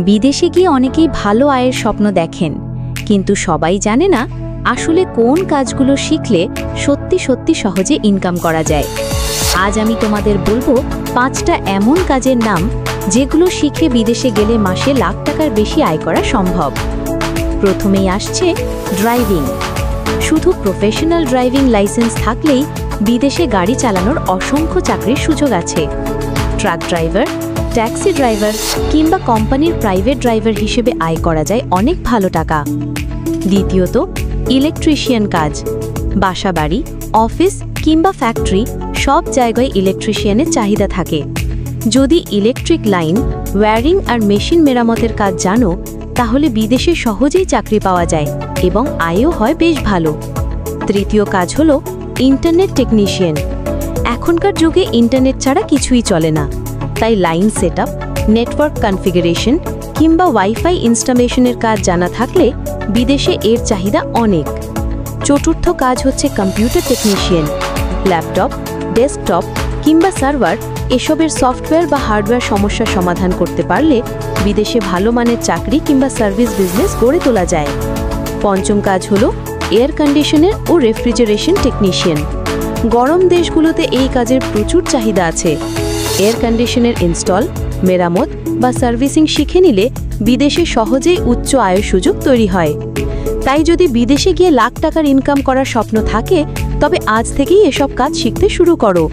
বিদেশে গিয়ে অনেকেই ভালো আয়ের স্বপ্ন দেখেন, কিন্তু সবাই জানে না আসলে কোন কাজগুলো শিখলে সত্যি সত্যি সহজে ইনকাম করা যায়। আজ আমি তোমাদের বলবো 5টা এমন কাজের নাম যেগুলো শিখে বিদেশে গেলে মাসে লাখ টাকার বেশি আয় করা সম্ভব। প্রথমেই আসছে ড্রাইভিং। শুধু প্রফেশনাল ড্রাইভিং লাইসেন্স থাকলেই বিদেশে গাড়ি চালানোর অসংখ্য চাকরির সুযোগ আছে। ট্রাক ড্রাইভার, ট্যাক্সি ড্রাইভার কিংবা কোম্পানির প্রাইভেট ড্রাইভার হিসেবে আয় করা যায় অনেক ভালো টাকা। দ্বিতীয়ত, ইলেকট্রিশিয়ান কাজ। বাসাবাড়ি, অফিস কিংবা ফ্যাক্টরি সব জায়গায় ইলেকট্রিশিয়ানের চাহিদা থাকে। যদি ইলেকট্রিক লাইন, ওয়্যারিং আর মেশিন মেরামতের কাজ জানো, তাহলে বিদেশে সহজেই চাকরি পাওয়া যায় এবং আয়ও হয় বেশ ভালো। তৃতীয় কাজ হলো ইন্টারনেট টেকনিশিয়ান। এখনকার যুগে ইন্টারনেট ছাড়া কিছুই চলে না, তাই লাইন সেটআপ, নেটওয়ার্ক কনফিগারেশন কিংবা ওয়াইফাই ইনস্টলেশনের কাজ জানা থাকলে বিদেশে এর চাহিদা অনেক। চতুর্থ কাজ হচ্ছে কম্পিউটার টেকনিশিয়ান। ল্যাপটপ, ডেস্কটপ কিংবা সার্ভার এসবের সফটওয়্যার বা হার্ডওয়্যার সমস্যার সমাধান করতে পারলে বিদেশে ভালো মানের চাকরি কিংবা সার্ভিস বিজনেস গড়ে তোলা যায়। পঞ্চম কাজ হলো এয়ার কন্ডিশনার ও রেফ্রিজারেশন টেকনিশিয়ান। গরম দেশগুলোতে এই কাজের প্রচুর চাহিদা আছে। এয়ার কন্ডিশনার ইনস্টল, মেরামত বা সার্ভিসিং শিখে নিলে বিদেশে সহজেই উচ্চ আয়ের সুযোগ তৈরি হয়। তাই যদি বিদেশে গিয়ে লাখ টাকার ইনকাম করার স্বপ্ন থাকে, তবে আজ থেকেই এসব কাজ শিখতে শুরু করো।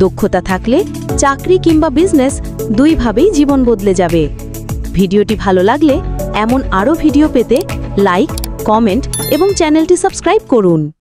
দক্ষতা থাকলে চাকরি কিংবা বিজনেস দুইভাবেই জীবন বদলে যাবে। ভিডিওটি ভালো লাগলে এমন আরও ভিডিও পেতে লাইক, কমেন্ট এবং চ্যানেলটি সাবস্ক্রাইব করুন।